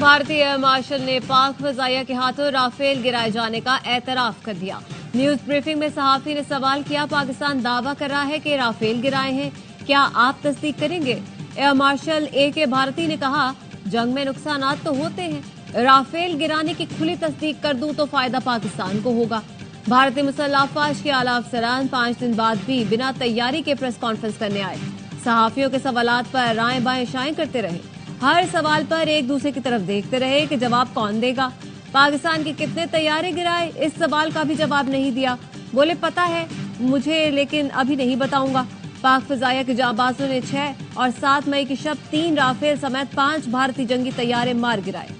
भारतीय air marshal ने पाक फजाइया के हाथों राफेल गिराए जाने का एतराफ कर दिया। न्यूज ब्रीफिंग में सहाफी ने सवाल किया, पाकिस्तान दावा कर रहा है कि राफेल गिराए हैं, क्या आप तस्दीक करेंगे? Air marshal A.K. भारती ने कहा, जंग में नुकसानात तो होते हैं, राफेल गिराने की खुली तस्दीक कर दूं तो फायदा पाकिस्तान को होगा। भारतीय मुसल्लह अफवाज के आला अफसरान 5 दिन बाद भी बिना तैयारी के प्रेस कॉन्फ्रेंस करने आए। सहाफियों के सवालात पर राएं बाएं शाएं करते रहे। हर सवाल पर एक दूसरे की तरफ देखते रहे कि जवाब कौन देगा। पाकिस्तान के कितने तैयारे गिराए, इस सवाल का भी जवाब नहीं दिया। बोले पता है मुझे, लेकिन अभी नहीं बताऊंगा। पाक फजाइया के जांबाजों ने 6 और 7 मई की शब 3 राफेल समेत 5 भारतीय जंगी तैयारे मार गिराए।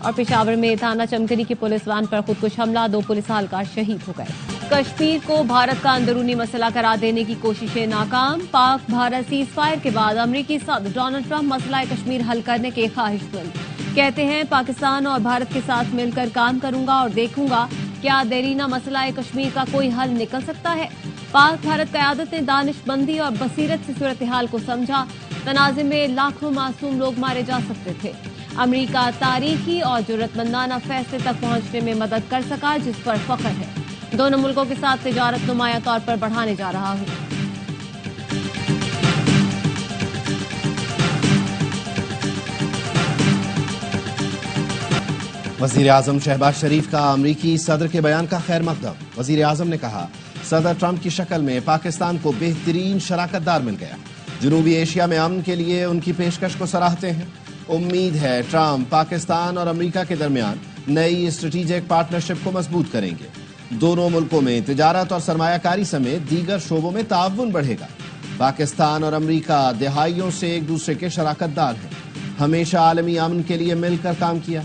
और पेशावर में थाना चमकनी की पुलिस वैन पर खुदकुश हमला, 2 पुलिस एहलकार शहीद हो गए। कश्मीर को भारत का अंदरूनी मसला करार देने की कोशिशें नाकाम। पाक भारत सीज फायर के बाद अमरीकी सदर डोनाल्ड ट्रंप मसला कश्मीर हल करने के ख्वाहिशमंद। कहते हैं पाकिस्तान और भारत के साथ मिलकर काम करूंगा और देखूंगा क्या देरीना मसला कश्मीर का कोई हल निकल सकता है। पाक भारत क़यादत ने दानिशमंदी और बसीरत से सूरत हाल को समझा। तनाज़े में लाखों मासूम लोग मारे जा सकते थे। अमरीका तारीखी और जुर्रतमंदाना फैसले तक पहुंचने में मदद कर सका, जिस पर फख्र है। दोनों मुल्कों के साथ तिजारत नुमाया तौर पर बढ़ाने जा रहा हूं। वजीर आजम शहबाज शरीफ का अमरीकी सदर के बयान का खैर मकदम। वजीर आजम ने कहा, सदर ट्रंप की शक्ल में पाकिस्तान को बेहतरीन शराकतदार मिल गया। जनूबी एशिया में अमन के लिए उनकी पेशकश को सराहते हैं। उम्मीद है ट्रंप पाकिस्तान और अमरीका के दरमियान नई स्ट्रेटेजिक पार्टनरशिप को मजबूत करेंगे। दोनों मुल्कों में तिजारत और सरमायाकारी समेत दीगर शोबों में ताउन बढ़ेगा। पाकिस्तान और अमरीका दहाइयों से एक दूसरे के शराकतदार हैं, हमेशा आलमी अमन के लिए मिलकर काम किया।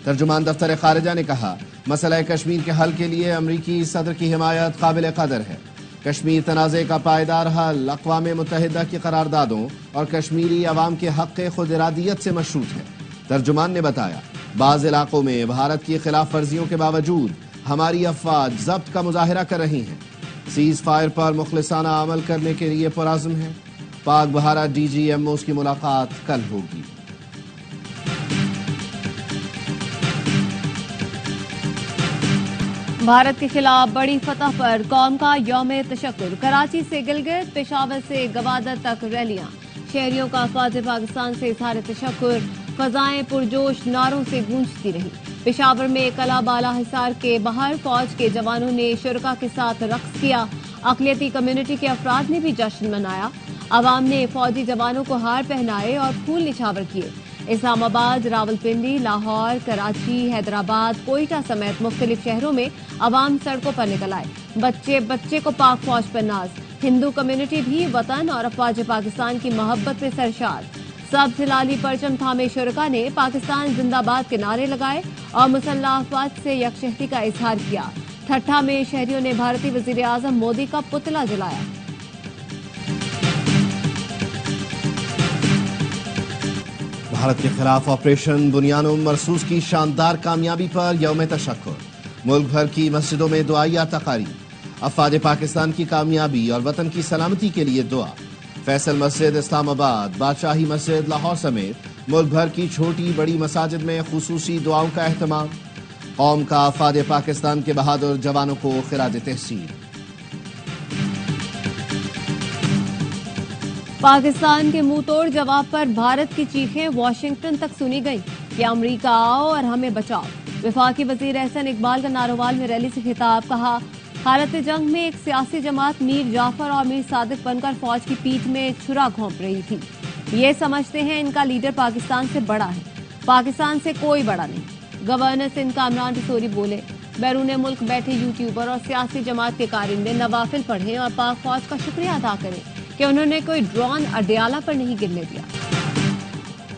तर्जुमान दफ्तर खारिजा ने कहा, मसला कश्मीर के हल के लिए अमरीकी सदर की हिमायत काबिल कदर है। कश्मीर तनाज़े का पायदार हल अक़वाम मुत्तहिदा की करारदादों और कश्मीरी अवाम के हक़ खुद इरादियत से मशरूत है। तर्जुमान ने बताया, बाज़ इलाकों में भारत की खिलाफ वर्जियों के बावजूद हमारी अफवाज ज़ब्त का मुजाहिरा कर रही हैं। सीज फायर पर मुखलिसाना अमल करने के लिए पुरअज़्म है। पाक भारत DGMOs की मुलाकात कल होगी। भारत के खिलाफ बड़ी फतह पर कौम का यौम तशक्कुर। कराची से गिलगित, पेशावर से गवादर तक रैलियां। शहरियों का अफवाज पाकिस्तान से इज़हार तशक्कुर। फजाएं पुरजोश नारों से गूंजती रही। पेशावर में कला बाला हिसार के बाहर फौज के जवानों ने शुरका के साथ रक्स किया। अक़लियती कम्युनिटी के अफराद ने भी जश्न मनाया। अवाम ने फौजी जवानों को हार पहनाए और फूल निछावर किए। इस्लामाबाद, रावलपिंडी, लाहौर, कराची, हैदराबाद, कोयटा समेत मुख्तलिफ शहरों में अवाम सड़कों पर निकल आए। बच्चे बच्चे को पाक फौज पर नाज। हिंदू कम्युनिटी भी वतन और अफवाज पाकिस्तान की मोहब्बत में सरशार। सब्ज़ हिलाली परचम थामे शुरका ने पाकिस्तान जिंदाबाद के नारे लगाए और मुसल्लह अफवाज से यकजहती का इजहार किया। ठट्ठा में शहरियों ने भारतीय वज़ीर आज़म मोदी का पुतला जलाया। भारत के खिलाफ ऑपरेशन बुनियानो मरसूस की शानदार कामयाबी पर यौम तशक्कुर। मुल्क भर की मस्जिदों में दुआया तकारीब। अफवाज पाकिस्तान की कामयाबी और वतन की सलामती के लिए दुआ। फैसल मस्जिद इस्लामाबाद, बादशाही मस्जिद लाहौर समेत मुल्क भर की छोटी बड़ी मसाजिद में खुसूसी दुआओं का एहतमाम। कौम का अफवाज पाकिस्तान के बहादुर जवानों को खिराज तहसीन। पाकिस्तान के मुंह तोड़ जवाब पर भारत की चीखें वाशिंगटन तक सुनी गई कि अमरीका आओ और हमें बचाओ। वफाकी वजीर एहसन इकबाल का नारोवाल में रैली से खिताब। कहा, हालत जंग में एक सियासी जमात मीर जाफर और मीर सादिक बनकर फौज की पीठ में छुरा घोंप रही थी। ये समझते हैं इनका लीडर पाकिस्तान से बड़ा है, पाकिस्तान से कोई बड़ा नहीं। गवर्नर सिंध कामरान रसूरी बोले, बैरून मुल्क बैठे यूट्यूबर और सियासी जमात के कारिंदे नवाफिल पढ़ें और पाक फौज का शुक्रिया अदा करें कि उन्होंने कोई ड्रोन अडियाला पर नहीं गिरने दिया।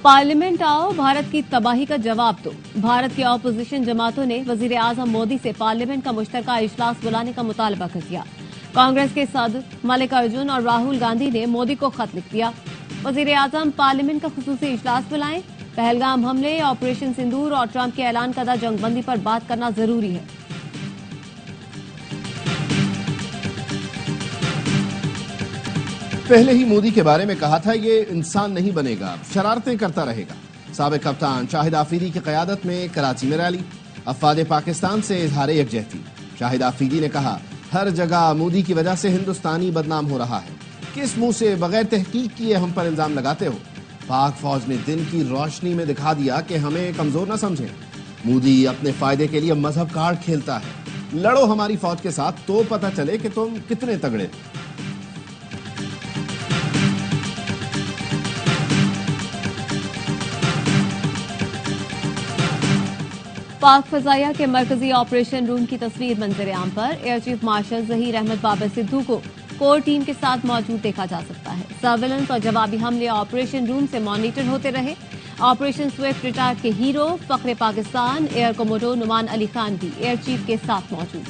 पार्लियामेंट आओ, भारत की तबाही का जवाब दो। भारत की अपोजिशन जमातों ने वजीर आजम मोदी से पार्लियामेंट का मुश्तरका इजलास बुलाने का मुतालबा कर दिया। कांग्रेस के सदर मल्लिकार्जुन और राहुल गांधी ने मोदी को खत लिख दिया। वजीर आजम पार्लियामेंट का खुसूसी इजलास बुलाएं। पहलगाम हमले, ऑपरेशन सिंदूर और ट्रंप के ऐलान करदा जंगबंदी पर बात करना जरूरी है। पहले ही मोदी के बारे में कहा था ये इंसान नहीं बनेगा, शरारतें करता रहेगा। साबिक कप्तान शाहिद आफरीदी की क़यादत में कराची में रैली, अफवाद पाकिस्तान से इजहार यकजहती। शाहिद आफरीदी ने कहा हर जगह मोदी की वजह से हिंदुस्तानी बदनाम हो रहा है, किस मुंह से बगैर तहकीक किए हम पर इल्जाम लगाते हो। पाक फौज ने दिन की रोशनी में दिखा दिया कि हमें कमजोर न समझें। मोदी अपने फायदे के लिए मजहब कार्ड खेलता है। लड़ो हमारी फौज के साथ तो पता चले कि तुम कितने तगड़े। पाक फजाइया के मरकजी ऑपरेशन रूम की तस्वीर मंजर आम पर air chief marshal Zaheer Ahmed Babar Sidhu को कोर टीम के साथ मौजूद देखा जा सकता है। सर्विलेंस और जवाबी हमले ऑपरेशन रूम से मॉनिटर होते रहे। ऑपरेशन स्विफ्ट रिटायर्ड के हीरो फखरे पाकिस्तान एयर कोमोडोर नुमान अली खान भी एयर चीफ के साथ मौजूद।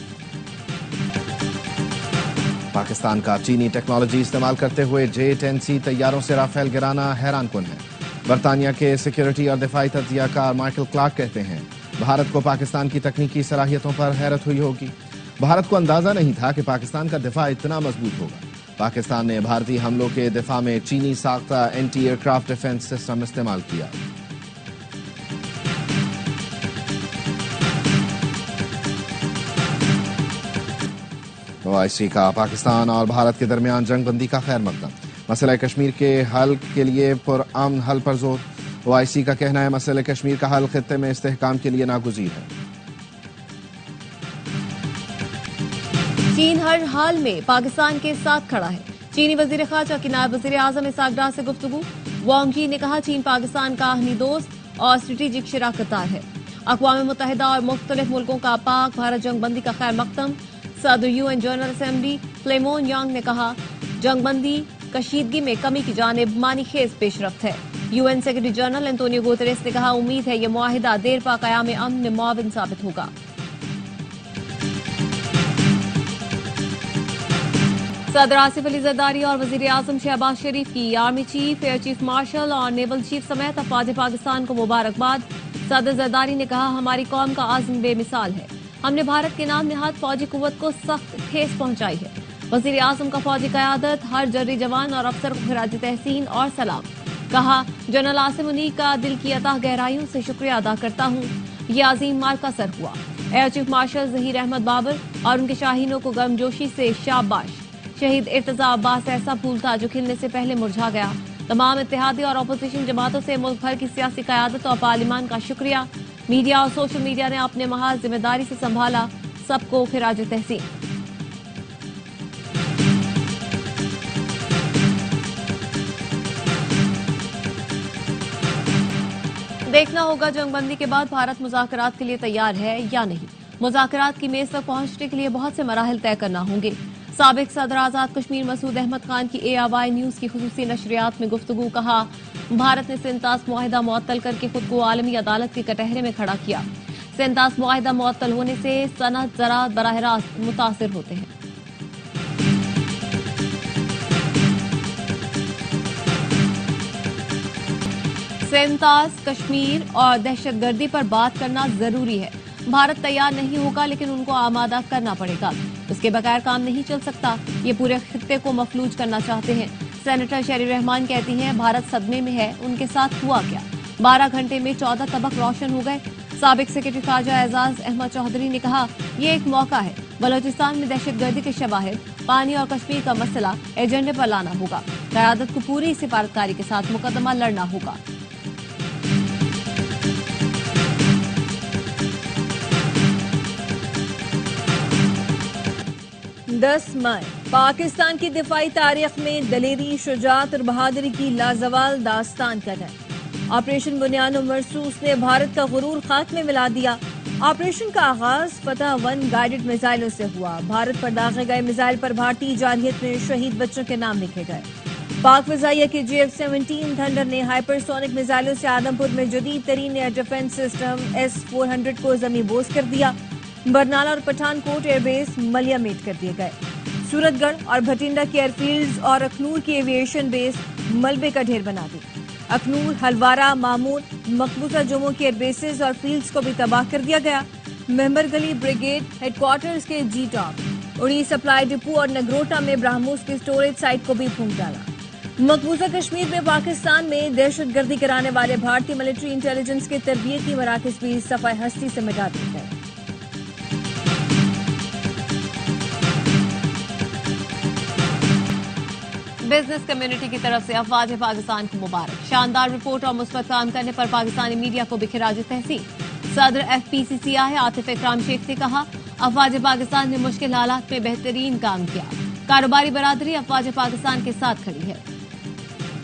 पाकिस्तान का चीनी टेक्नोलॉजी इस्तेमाल करते हुए J-10C तैयारों से राफेल गिराना हैरान कुन है। बरतानिया के सिक्योरिटी और दिफाई तज्जियाकार माइकल क्लार्क कहते हैं भारत को पाकिस्तान की तकनीकी सलाहियतों पर हैरत हुई होगी। भारत को अंदाजा नहीं था कि पाकिस्तान का दिफा इतना मजबूत होगा। पाकिस्तान ने भारतीय हमलों के दिफा में चीनी साख्ता एंटी एयरक्राफ्ट डिफेंस सिस्टम इस्तेमाल किया। OIC का पाकिस्तान और भारत के दरमियान जंग बंदी का खैर मकदम, मसला कश्मीर के हल के लिए पुरअमन हल पर जोर। OIC का कहना है मसले कश्मीर का हल खित्ते में इस्तेहकाम के लिए नागुज़ीर है। चीन हर हाल में पाकिस्तान के साथ खड़ा है। चीनी वजीर खारजा की नायब वजीर आजम इसाक डार से गुफ्तगू। वांग यी ने कहा चीन पाकिस्तान का आहनी दोस्त और स्ट्रेटेजिक शराकतदार है। अक़वाम मुत्तहिदा और मुख्तलिफ मुल्कों का पाक भारत जंग बंदी का खैर मकदम। सदर UN जनरल असेंबली क्लेमोन यांग ने कहा जंग बंदी कशीदगी में कमी की जानिब मानी खेज पेशरफ्त है। UN secretary general Antonio Guterres ने कहा उम्मीद है ये मुआहिदा देर पा क़याम अमन में मुआविन साबित होगा। सदर आसिफ अली जरदारी और वजीर आजम शहबाज शरीफ की army chief, air chief martial और नेवल चीफ समेत अफवाज पाकिस्तान को मुबारकबाद। सदर जरदारी ने कहा हमारी कौम का आज़म बेमिसाल है, हमने भारत के नाम निहाद फौजी कुव्वत को सख्त ठेस पहुंचाई है। वजीर आजम का फौजी क़यादत हर जर्री जवान और अफसर को खिराज तहसीन और सलाम। कहा जनरल आसिम मुनीर का दिल की अताह गहराइयों से शुक्रिया अदा करता हूँ, ये अजीम मार का सर हुआ। Air chief marshal Zaheer Ahmed Babar और उनके शाहीनों को गर्मजोशी से शाबाश। शहीद इर्तजा अब्बास ऐसा फूल था जो खिलने से पहले मुरझा गया। तमाम इत्तेहादी और अपोजिशन जमातों से मुल्क भर की सियासी क़यादत और पार्लिमान का शुक्रिया। मीडिया और सोशल मीडिया ने अपने महाज जिम्मेदारी से संभाला, सबको खिराज तहसीन। देखना होगा जंगबंदी के बाद भारत मुज़ाकरात के लिए तैयार है या नहीं। मुज़ाकरात की मेज तक पहुंचने के लिए बहुत से मराहिल तय करना होंगे। साबिक सदर आजाद कश्मीर मसूद अहमद खान की ARY न्यूज की खुसूसी नशरियात में गुफ्तगू। कहा भारत ने सेंतास मुआहिदा मुअत्तल करके खुद को आलमी अदालत के कटहरे में खड़ा किया। सेंतास मुआहिदा मुअत्तल होने से सनअत ज़राअत बराह रास्त मुतासिर होते हैं। सेंतास कश्मीर और दहशतगर्दी पर बात करना जरूरी है। भारत तैयार नहीं होगा लेकिन उनको आमादा करना पड़ेगा, उसके बगैर काम नहीं चल सकता। ये पूरे खित्ते को मफलूज करना चाहते हैं। सेनेटर शरीफ रहमान कहती हैं भारत सदमे में है, उनके साथ हुआ क्या। 12 घंटे में 14 तबक रोशन हो गए। साबिक सेक्रेटरी खारजा एजाज अहमद चौधरी ने कहा ये एक मौका है, बलोचिस्तान में दहशतगर्दी के शवाहिद, पानी और कश्मीर का मसला एजेंडे पर लाना होगा। क़यादत को पूरी सिफारतकारी के साथ मुकदमा लड़ना होगा। 10 मई पाकिस्तान की दिफाई तारीख में दलेरी, शुजात और बहादुरी की लाजवाल दास्तान का दिन। ऑपरेशन बुनियान मरसूस ने भारत का गुरूर खाक में मिला दिया। ऑपरेशन का आगाज फतह 1 गाइडेड मिसाइलों से हुआ। भारत पर दागे गए मिसाइल पर भारतीय जारहियत में शहीद बच्चों के नाम लिखे गए। पाक फजाइया के JF-17 थंडर ने हाइपरसोनिक मिसाइलों से आदमपुर में जदीद तरीन एयर डिफेंस सिस्टम S-400 को जमीन बोझ कर दिया। बरनाला और पठानकोट एयरबेस मलियामेट कर दिए गए। सूरतगढ़ और भटिंडा के एयरफील्ड्स और अखनूर की एविएशन बेस मलबे का ढेर बना दी। अखनूर, हलवारा, मामूर, मकबूजा जम्मू के एयरबेसेस और फील्ड्स को भी तबाह कर दिया गया। मेंबर गली ब्रिगेड हेडक्वार्टर्स के G-टॉप उड़ी सप्लाई डिपो और नगरोटा में ब्राह्मोस की स्टोरेज साइट को भी फूंक डाला। मकबूजा कश्मीर में पाकिस्तान में दहशतगर्दी कराने वाले भारतीय मिलिट्री इंटेलिजेंस के तरबियती मराकज भी सफाई हस्ती से मिटा दिए गए। बिजनेस कम्युनिटी की तरफ से अफवाज पाकिस्तान को मुबारक। शानदार रिपोर्ट और मुस्बत काम करने पर पाकिस्तानी मीडिया को भी खिराज तहसीन। सदर FPCCI आतिफ इकराम शेख ने कहा, अफवाज पाकिस्तान ने मुश्किल हालात में बेहतरीन काम किया। कारोबारी बरादरी अफवाज पाकिस्तान के साथ खड़ी है।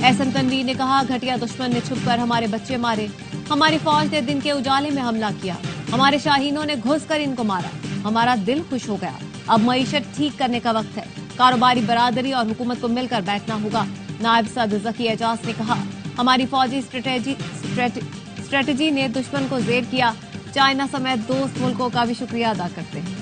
एहसन तनवीर ने कहा, घटिया दुश्मन ने छुपकर हमारे बच्चे मारे। हमारी फौज ने दिन के उजाले में हमला किया। हमारे शाहीनों ने घुस कर इनको मारा। हमारा दिल खुश हो गया। अब मईशत ठीक करने का वक्त है। कारोबारी बरादरी और हुकूमत को मिलकर बैठना होगा। नायब सदर जकी एजाज ने कहा, हमारी फौजी स्ट्रेटजी ने दुश्मन को जेर किया। चाइना समेत दोस्त मुल्कों का भी शुक्रिया अदा करते हैं।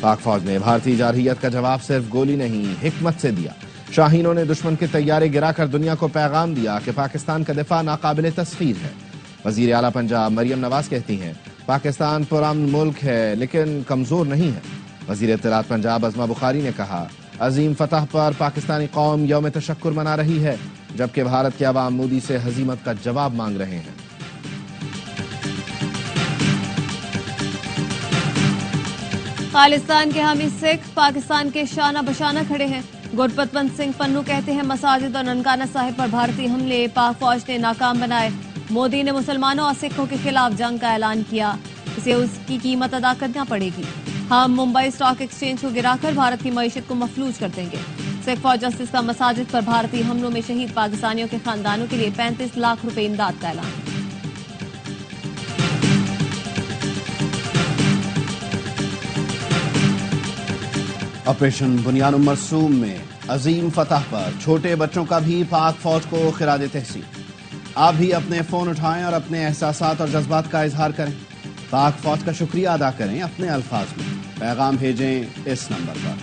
पाक फौज ने भारतीय जारहियत का जवाब सिर्फ गोली नहीं, हिकमत से दिया। शाहीनों ने दुश्मन के तैयारे गिराकर दुनिया को पैगाम दिया कि पाकिस्तान का दिफा नाकाबिले तस्खीर है। वजीर आला पंजाब मरियम नवाज कहती हैं, पाकिस्तान पुरअमन मुल्क है लेकिन कमजोर नहीं है। वजीर इत्तलात पंजाब अज़मा बुखारी ने कहा, अजीम फतह पर पाकिस्तानी कौम यौम तशक्कुर मना रही है, जबकि भारत के अवाम मोदी से हजीमत का जवाब मांग रहे हैं। खालिस्तान के हामी सिख पाकिस्तान के शाना बशाना खड़े हैं। गुरपतवंत सिंह पन्नू कहते हैं, मसाजिद और ननकाना साहिब पर भारतीय हमले पाक फौज ने नाकाम बनाए। मोदी ने मुसलमानों और सिखों के खिलाफ जंग का ऐलान किया। इसे उसकी कीमत अदा करना पड़ेगी। हम मुंबई स्टॉक एक्सचेंज को गिराकर भारत की मईशत को मफलूज कर देंगे। सिख फॉर जस्टिस का मसाजिद पर भारतीय हमलों में शहीद पाकिस्तानियों के खानदानों के लिए 35 लाख रुपए इमदाद का ऐलान। ऑपरेशन बुनियान मरसूम में अजीम फतह पर छोटे बच्चों का भी पाक फौज को खिराज तहसीन। आप भी अपने फोन उठाएं और अपने एहसासात और जज्बात का इजहार करें। पाक फौज का शुक्रिया अदा करें अपने अल्फाज में। पैगाम भेजें इस नंबर पर।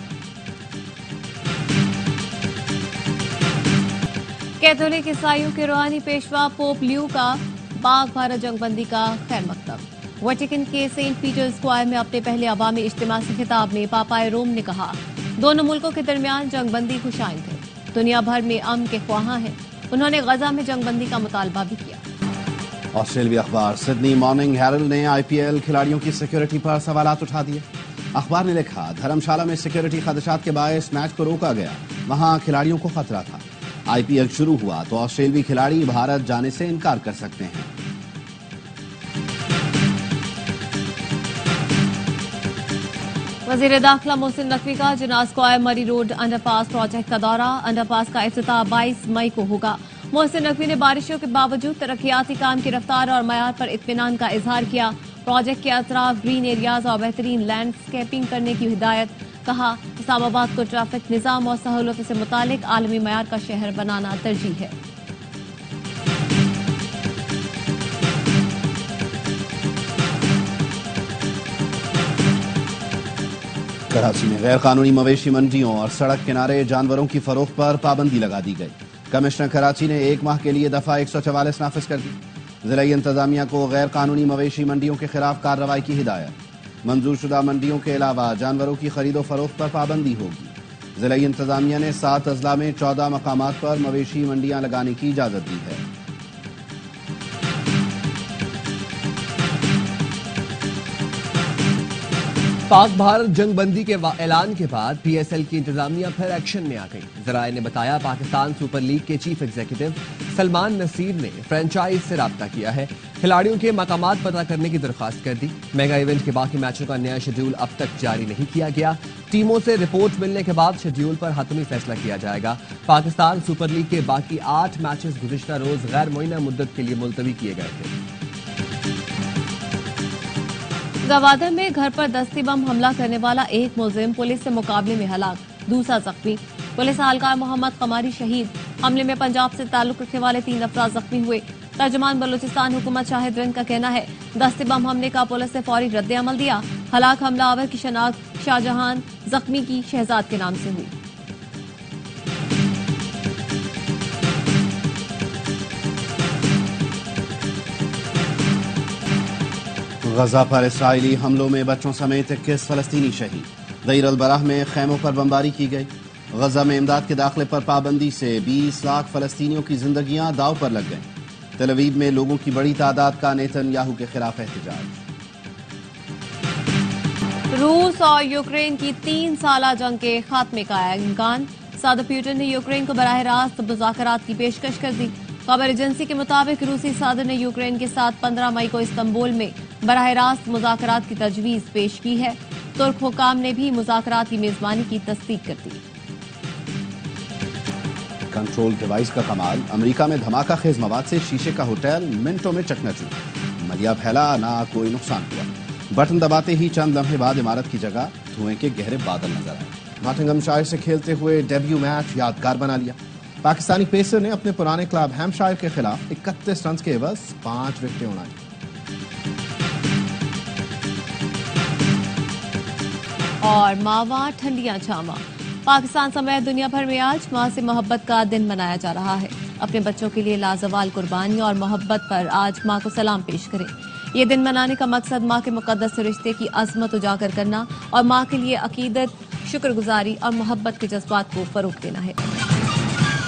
कैथोलिक ईसाइयों के रूहानी पेशवा पोप लियो का पाक भारत जंगबंदी का खैर मकदम। वेटिकन के सेंट पीटर स्क्वायर में अपने पहले अवामी इज्तिमा से खिताब में पापाए रोम ने कहा, दोनों मुल्कों के दरमियान जंगबंदी खुशाइन थे, दुनिया भर में अमन के ख्वाहां हैं। उन्होंने गजा में जंगबंदी का मुतालबा भी किया। ऑस्ट्रेलियाई अखबार सिडनी मॉर्निंग हेरल्ड ने IPL खिलाड़ियों की सिक्योरिटी पर सवालात उठा दिए। अखबार ने लिखा, धर्मशाला में सिक्योरिटी खदशात के बायस मैच को रोका गया, वहां खिलाड़ियों को खतरा था। IPL शुरू हुआ तो ऑस्ट्रेलियाई खिलाड़ी भारत जाने से इनकार कर सकते हैं। वजीर दाखिला मोहसिन नकवी का जिन्ना स्क्वायर मरी रोड अंडरपास प्रोजेक्ट का दौरा। अंडरपास का इफ्तिताह 22 मई को होगा। मोहसिन नकवी ने बारिशों के बावजूद तरक्याती काम की रफ्तार और मयार पर इत्मीनान का इजहार किया। प्रोजेक्ट के अतराफ ग्रीन एरियाज और बेहतरीन लैंडस्केपिंग करने की हिदायत। कहा, इस्लामाबाद को ट्रैफिक निजाम और सहूलतों से मुतालिक आलमी मयार का शहर बनाना तरजीह है। कराची में गैर कानूनी मवेशी मंडियों और सड़क किनारे जानवरों की फरोख्त पर पाबंदी लगा दी गई। कमिश्नर कराची ने 1 माह के लिए दफा 144 नाफिज कर दी। जिलाई इंतजामिया को गैर कानूनी मवेशी मंडियों के खिलाफ कार्रवाई की हिदायत। मंजूर शुदा मंडियों के अलावा जानवरों की खरीदो फरोख्त पर पाबंदी होगी। जिलाई इंतजामिया ने 7 अजला में 14 मकामात पर मवेशी मंडियां लगाने की इजाजत दी है। पाक भारत जंगबंदी के ऐलान के बाद PSL की इंतजामिया फिर एक्शन में आ गई। जराये ने बताया, पाकिस्तान सुपर लीग के चीफ एग्जीक्यूटिव सलमान नसीर ने फ्रेंचाइज से राब्ता किया है, खिलाड़ियों के मकामात पता करने की दरख्वास्त कर दी। मेगा इवेंट के बाकी मैचों का नया शेड्यूल अब तक जारी नहीं किया गया। टीमों से रिपोर्ट मिलने के बाद शेड्यूल पर हतमी फैसला किया जाएगा। पाकिस्तान सुपर लीग के बाकी 8 मैचेस गुज़िश्ता रोज गैर मुअय्यना मुद्दत के लिए मुलतवी किए गए थे। गवादर में घर पर दस्ती बम हमला करने वाला एक मुलजिम पुलिस से मुकाबले में हलाक, दूसरा जख्मी। पुलिस एहलकार मोहम्मद कमारी शहीद। हमले में पंजाब से ताल्लुक रखने वाले 3 अफराद जख्मी हुए। तर्जुमान बलूचिस्तान हुकूमत शाहिद रंग का कहना है, दस्ती बम हमले का पुलिस ने फौरी रद्द अमल दिया। हलाक हमलावर की शनाख्त शाहजहान, जख्मी की शहजाद के नाम से हुई। غزہ پر اسرائیلی حملوں میں بچوں سمیت 21 فلسطینی شہید۔ دیر البراہ میں خیموں پر بمباری کی گئی۔ غزہ میں امداد کے داخلے پر پابندی سے 20 لاکھ فلسطینیوں کی زندگیاں داؤ پر لگ گئیں۔ تل ابیب میں لوگوں کی بڑی تعداد کا نیتن یاہو کے خلاف احتجاج۔ روس اور یوکرین کی 3 سالہ جنگ کے خاتمے کا امکان۔ صدر پیوٹن نے یوکرین کو براہ راست مذاکرات کی پیشکش کر دی۔ خبر ایجنسی کے مطابق روسی صدر نے یوکرین کے ساتھ 15 مئی کو استنبول میں براہ راست مذاکرات کی تجویز پیش کی ہے۔ ترک حکام نے بھی مذاکرات کی میزبانی کی تصدیق کر دی۔ کنٹرول ڈیوائس کا کمال، امریکہ میں دھماکہ خیز مواد سے شیشے کا ہوٹل منٹوں میں چکنا چور، ملیا پھیلا، نہ کوئی نقصان ہوا۔ بٹن دباتے ہی چند لمحے بعد عمارت کی جگہ دھوئیں کے گہرے بادل نظر آئے۔ ناٹنگھم شائر سے کھیلتے ہوئے ڈیبیو میچ یادگار بنا لیا۔ پاکستانی پیسر نے اپنے پرانے کلب ہیم شائر کے خلاف 31 رنز کے عوض 5 وکٹیں اڑائیں۔ اور ماواں ٹھنڈیاں چھاواں، پاکستان سمیت دنیا بھر میں آج ماں سے محبت کا دن منایا جا رہا ہے۔ اپنے بچوں کے لیے لازوال قربانی اور محبت پر آج ماں کو سلام پیش کریں۔ یہ دن منانے کا مقصد ماں کے مقدس رشتے کی عظمت اجاگر کرنا اور ماں کے لیے عقیدت، شکر گزاری اور محبت کے جذبات کو فروغ دینا ہے۔